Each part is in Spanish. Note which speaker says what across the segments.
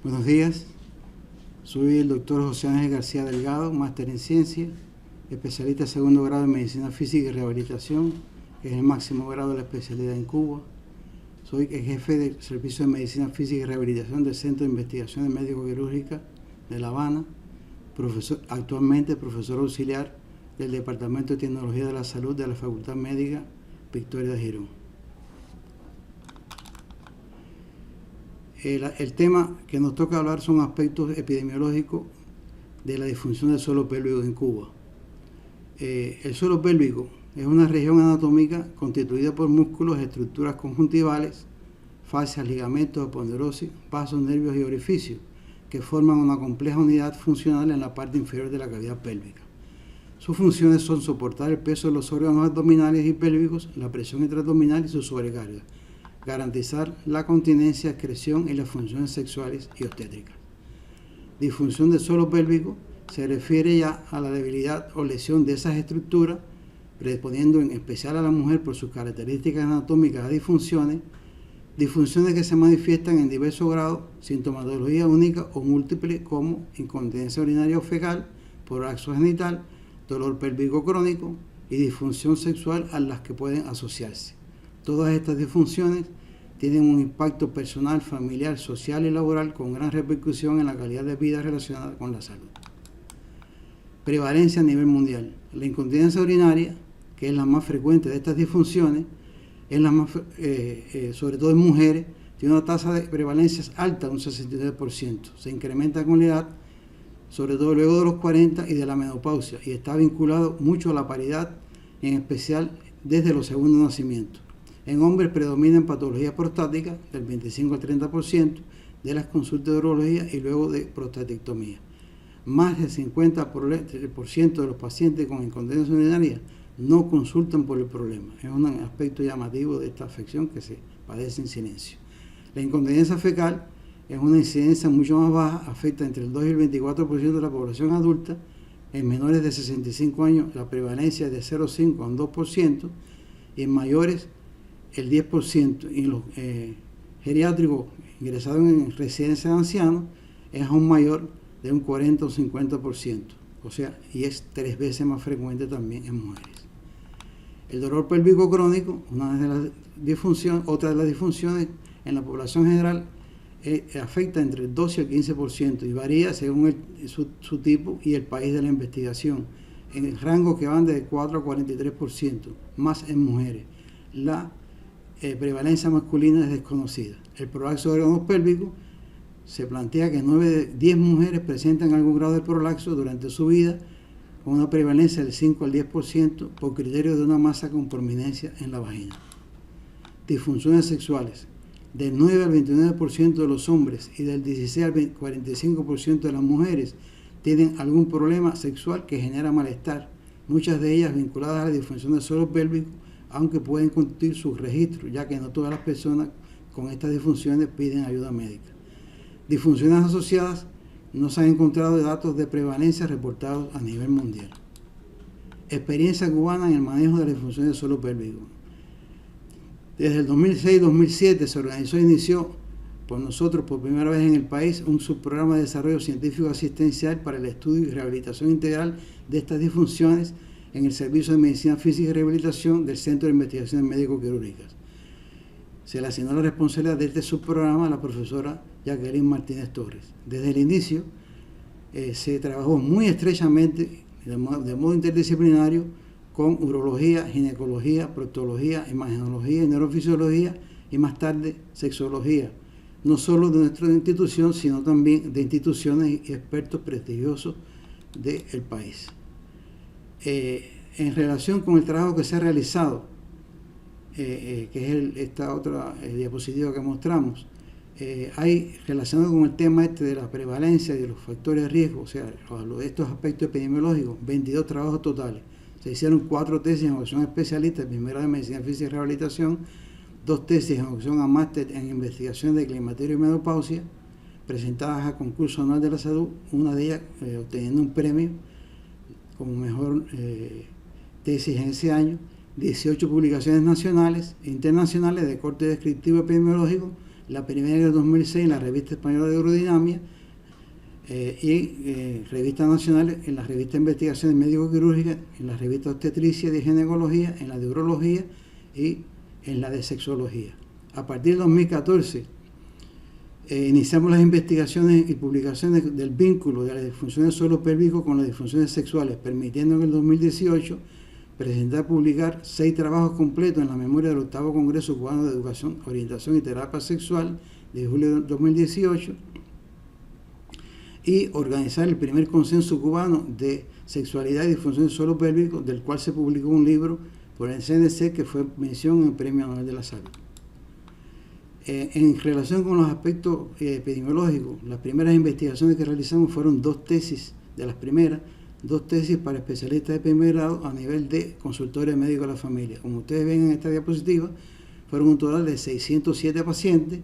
Speaker 1: Buenos días, soy el doctor José Ángel García Delgado, máster en ciencia, especialista de segundo grado en medicina física y rehabilitación, que es el máximo grado de la especialidad en Cuba. Soy el jefe del servicio de medicina física y rehabilitación del Centro de Investigaciones Médico-Quirúrgicas de La Habana, actualmente profesor auxiliar del Departamento de Tecnología de la Salud de la Facultad Médica Victoria de Girón. El tema que nos toca hablar son aspectos epidemiológicos de la disfunción del suelo pélvico en Cuba. El suelo pélvico es una región anatómica constituida por músculos, estructuras conjuntivales, fascias, ligamentos, aponeurosis, vasos, nervios y orificios, que forman una compleja unidad funcional en la parte inferior de la cavidad pélvica. Sus funciones son soportar el peso de los órganos abdominales y pélvicos, la presión intraabdominal y su sobrecarga, garantizar la continencia, excreción y las funciones sexuales y obstétricas. Disfunción del suelo pélvico se refiere ya a la debilidad o lesión de esas estructuras, predisponiendo en especial a la mujer por sus características anatómicas a disfunciones que se manifiestan en diversos grados, sintomatología única o múltiple como incontinencia urinaria o fecal, prolapso genital, dolor pélvico crónico y disfunción sexual a las que pueden asociarse. Todas estas disfunciones tienen un impacto personal, familiar, social y laboral con gran repercusión en la calidad de vida relacionada con la salud. Prevalencia a nivel mundial. La incontinencia urinaria, que es la más frecuente de estas disfunciones, es la más, sobre todo en mujeres, tiene una tasa de prevalencia alta, un 69%. Se incrementa con la edad, sobre todo luego de los 40 y de la menopausia, y está vinculado mucho a la paridad, en especial desde los segundos nacimientos. En hombres predominan patologías prostáticas del 25 al 30% de las consultas de urología y luego de prostatectomía. Más del 50% de los pacientes con incontinencia urinaria no consultan por el problema. Es un aspecto llamativo de esta afección que se padece en silencio. La incontinencia fecal es una incidencia mucho más baja, afecta entre el 2 y el 24% de la población adulta. En menores de 65 años la prevalencia es de 0,5 a un 2%, y en mayores el 10%, y en los geriátricos ingresados en residencia de ancianos es aún mayor, de un 40 o 50%, o sea, y es 3 veces más frecuente también en mujeres. El dolor pélvico crónico, otra de las disfunciones en la población general, afecta entre el 12 y el 15% y varía según su tipo y el país de la investigación, en el rango que van de 4 a 43%, más en mujeres. La prevalencia masculina es desconocida. El prolapso de órganos pélvicos, se plantea que 9 de 10 mujeres presentan algún grado de prolapso durante su vida, con una prevalencia del 5 al 10% por criterio de una masa con prominencia en la vagina. Disfunciones sexuales. Del 9 al 29% de los hombres y del 16 al 45% de las mujeres tienen algún problema sexual que genera malestar, muchas de ellas vinculadas a la disfunción del suelo pélvico, aunque pueden constituir sus registros, ya que no todas las personas con estas disfunciones piden ayuda médica. Disfunciones asociadas, no se han encontrado datos de prevalencia reportados a nivel mundial. Experiencia cubana en el manejo de la disfunción del suelo pélvico. Desde el 2006-2007 se organizó e inició por nosotros por primera vez en el país un subprograma de desarrollo científico asistencial para el estudio y rehabilitación integral de estas disfunciones en el Servicio de Medicina Física y Rehabilitación del Centro de Investigaciones Médico-Quirúrgicas. Se le asignó la responsabilidad de este subprograma a la profesora Jacqueline Martínez Torres. Desde el inicio se trabajó muy estrechamente, de modo interdisciplinario, con urología, ginecología, proctología, imagenología y neurofisiología, y más tarde sexología, no solo de nuestra institución, sino también de instituciones y expertos prestigiosos del país. En relación con el trabajo que se ha realizado, que es esta otra diapositiva que mostramos, hay relacionado con el tema de la prevalencia y de los factores de riesgo, o sea, estos aspectos epidemiológicos, 22 trabajos totales. Se hicieron 4 tesis en evaluación especialista, primera de medicina física y rehabilitación, 2 tesis en evaluación a máster en investigación de climaterio y menopausia, presentadas a concurso anual de la salud, una de ellas obteniendo un premio como mejor tesis en ese año, 18 publicaciones nacionales e internacionales de corte descriptivo epidemiológico, la primera en el 2006 en la Revista Española de Aerodinamia, y revistas nacionales en la Revista de Investigaciones Médico-Quirúrgicas, en la Revista de Obstetricia y de Ginecología, en la de Urología y en la de Sexología. A partir del 2014 iniciamos las investigaciones y publicaciones del vínculo de las disfunciones del suelo pélvico con las disfunciones sexuales, permitiendo en el 2018 presentar y publicar 6 trabajos completos en la memoria del 8º Congreso Cubano de Educación, Orientación y Terapia Sexual de julio de 2018, y organizar el primer consenso cubano de sexualidad y disfunción del suelo pélvico, del cual se publicó un libro por el CNC que fue mención en el Premio Nobel de la Salud. En relación con los aspectos epidemiológicos, las primeras investigaciones que realizamos fueron 2 tesis, de las primeras, 2 tesis para especialistas de primer grado a nivel de consultorio médico de la familia. Como ustedes ven en esta diapositiva, fueron un total de 607 pacientes.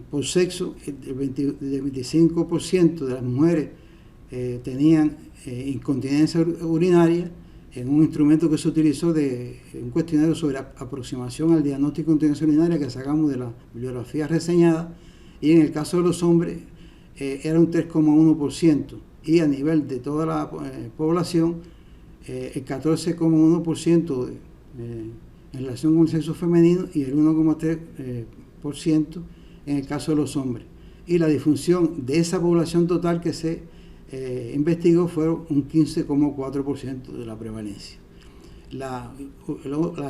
Speaker 1: Por sexo, el 25% de las mujeres tenían incontinencia urinaria, en un instrumento que se utilizó de un cuestionario sobre aproximación al diagnóstico de incontinencia urinaria que sacamos de la bibliografía reseñada, y en el caso de los hombres era un 3,1%, y a nivel de toda la población el 14,1% en relación con el sexo femenino y el 1,3% en el caso de los hombres. Y la disfunción de esa población total que se investigó fueron un 15,4% de la prevalencia. La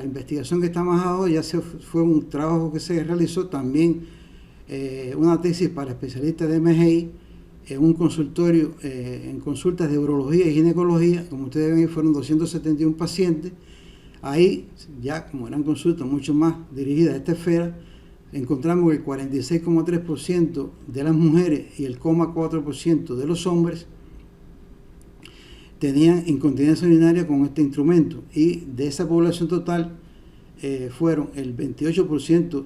Speaker 1: investigación que está más ahora fue un trabajo que se realizó también, una tesis para especialistas de MGI en un consultorio, en consultas de urología y ginecología. Como ustedes ven, fueron 271 pacientes. Ahí, ya como eran consultas mucho más dirigidas a esta esfera, encontramos que el 46,3% de las mujeres y el 0,4% de los hombres tenían incontinencia urinaria con este instrumento, y de esa población total fueron el 28%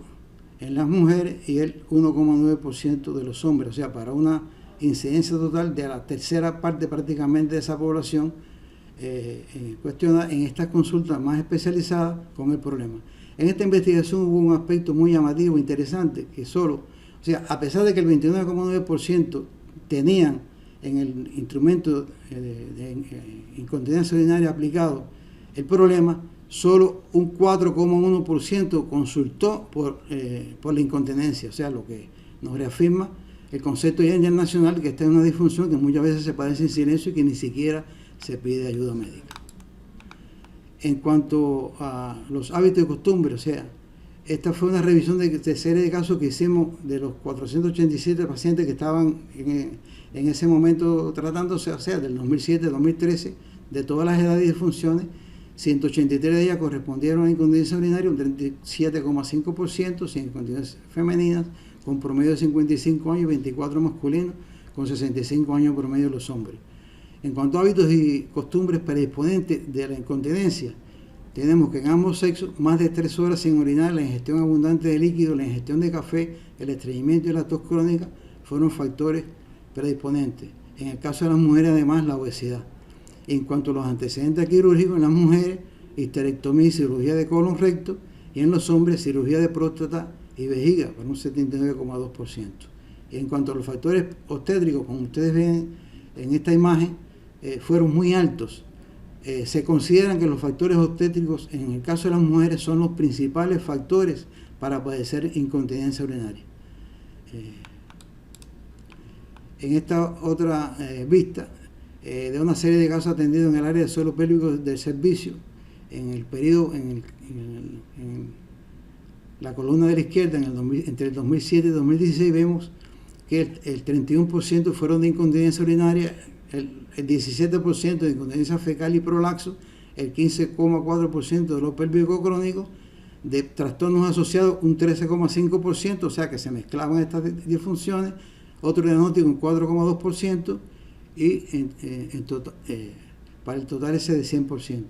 Speaker 1: en las mujeres y el 1,9% de los hombres, o sea, para una incidencia total de la tercera parte prácticamente de esa población cuestionada en estas consultas más especializadas con el problema. En esta investigación hubo un aspecto muy llamativo, interesante, que o sea, a pesar de que el 29,9% tenían en el instrumento de incontinencia urinaria aplicado el problema, solo un 4,1% consultó por la incontinencia, o sea, lo que nos reafirma el concepto ya internacional que esta es una disfunción que muchas veces se padece en silencio y que ni siquiera se pide ayuda médica. En cuanto a los hábitos y costumbres, o sea, esta fue una revisión de serie de casos que hicimos de los 487 pacientes que estaban en ese momento tratándose, o sea, del 2007 al 2013, de todas las edades y disfunciones. 183 de ellas correspondieron a incontinencia urinaria, un 37,5%, sin incontinencias femeninas, con promedio de 55 años, 24 masculinos, con 65 años promedio de los hombres. En cuanto a hábitos y costumbres predisponentes de la incontinencia, tenemos que en ambos sexos más de 3 horas sin orinar, la ingestión abundante de líquido, la ingestión de café, el estreñimiento y la tos crónica fueron factores predisponentes. En el caso de las mujeres, además, la obesidad. En cuanto a los antecedentes quirúrgicos, en las mujeres, histerectomía y cirugía de colon recto, y en los hombres, cirugía de próstata y vejiga, por un 79,2%. Y en cuanto a los factores obstétricos, como ustedes ven en esta imagen, fueron muy altos. Se consideran que los factores obstétricos, en el caso de las mujeres, son los principales factores para padecer incontinencia urinaria. En esta otra vista, de una serie de casos atendidos en el área del suelo pélvico del servicio, en el periodo, en la columna de la izquierda, entre el 2007 y 2016, vemos que el 31% fueron de incontinencia urinaria, el 17% de incontinencia fecal y prolaxo, el 15,4% de dolor pélvico crónico, de trastornos asociados un 13,5%, o sea que se mezclaban estas disfunciones, otro diagnóstico un 4,2%, y para el total ese de 100%.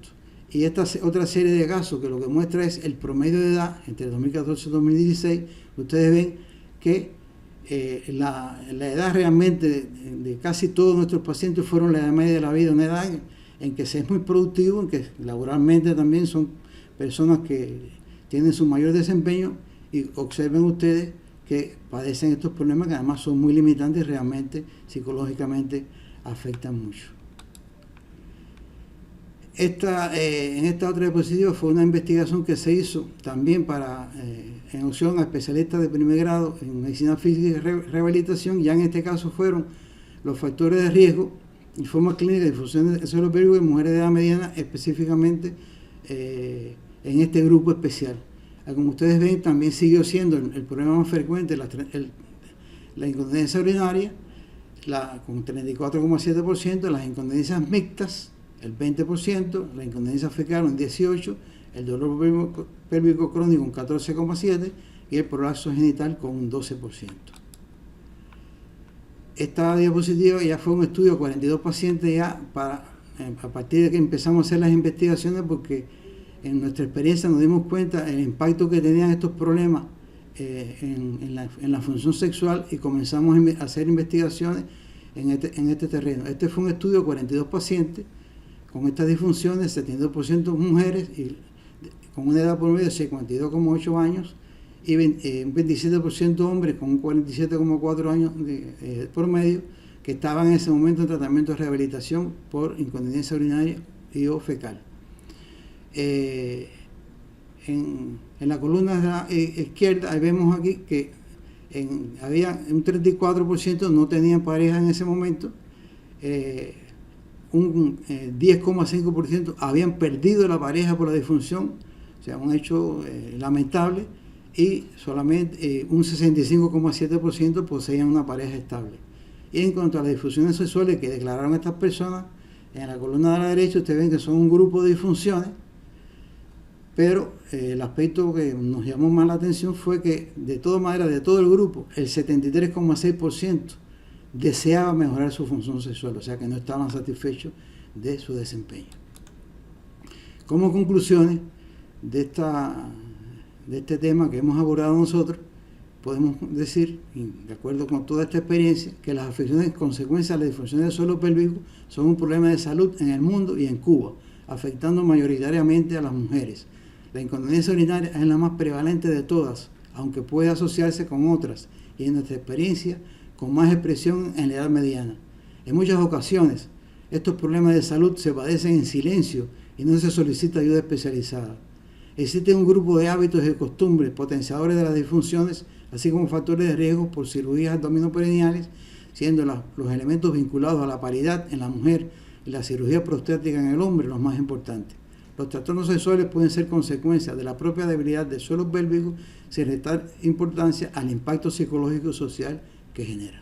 Speaker 1: Y esta otra serie de casos que lo que muestra es el promedio de edad entre 2014 y 2016. Ustedes ven que la edad realmente de casi todos nuestros pacientes fueron la edad media de la vida, una edad en que se es muy productivo, en que laboralmente también son personas que tienen su mayor desempeño, y observen ustedes que padecen estos problemas que además son muy limitantes y realmente psicológicamente afectan mucho. En esta otra diapositiva fue una investigación que se hizo también en opción a especialistas de primer grado en medicina física y rehabilitación. Ya en este caso fueron los factores de riesgo y formas clínicas de difusión de suelo pélvico en mujeres de edad mediana, específicamente en este grupo especial. Como ustedes ven, también siguió siendo el problema más frecuente la incontinencia urinaria, con 34,7%, las incontinencias mixtas, el 20%, la incontinencia fecal un 18%, el dolor pélvico crónico un 14,7% y el prolapso genital con un 12%. Esta diapositiva ya fue un estudio de 42 pacientes ya a partir de que empezamos a hacer las investigaciones, porque en nuestra experiencia nos dimos cuenta del impacto que tenían estos problemas en la función sexual y comenzamos a hacer investigaciones en este terreno. Este fue un estudio de 42 pacientes con estas disfunciones, 72% mujeres y con una edad promedio de 52,8 años y un 27% hombres con 47,4 años de promedio, que estaban en ese momento en tratamiento de rehabilitación por incontinencia urinaria y o fecal. En la columna izquierda ahí vemos aquí que había un 34% no tenían pareja en ese momento, un 10,5% habían perdido la pareja por la disfunción, o sea, un hecho lamentable, y solamente un 65,7% poseían una pareja estable. Y en cuanto a las disfunciones sexuales que declararon estas personas, en la columna de la derecha ustedes ven que son un grupo de disfunciones, pero el aspecto que nos llamó más la atención fue que de todas maneras, de todo el grupo, el 73,6% deseaba mejorar su función sexual, o sea que no estaban satisfechos de su desempeño. Como conclusiones de este tema que hemos abordado nosotros, podemos decir, de acuerdo con toda esta experiencia, que las afecciones consecuencias de la disfunción del suelo pélvico son un problema de salud en el mundo y en Cuba, afectando mayoritariamente a las mujeres. La incontinencia urinaria es la más prevalente de todas, aunque puede asociarse con otras, y en nuestra experiencia, con más expresión en la edad mediana. En muchas ocasiones, estos problemas de salud se padecen en silencio y no se solicita ayuda especializada. Existe un grupo de hábitos y costumbres potenciadores de las disfunciones, así como factores de riesgo por cirugías abdominoperineales, siendo los elementos vinculados a la paridad en la mujer y la cirugía prostática en el hombre los más importantes. Los trastornos sexuales pueden ser consecuencia de la propia debilidad del suelo pélvico sin restar importancia al impacto psicológico y social que genera.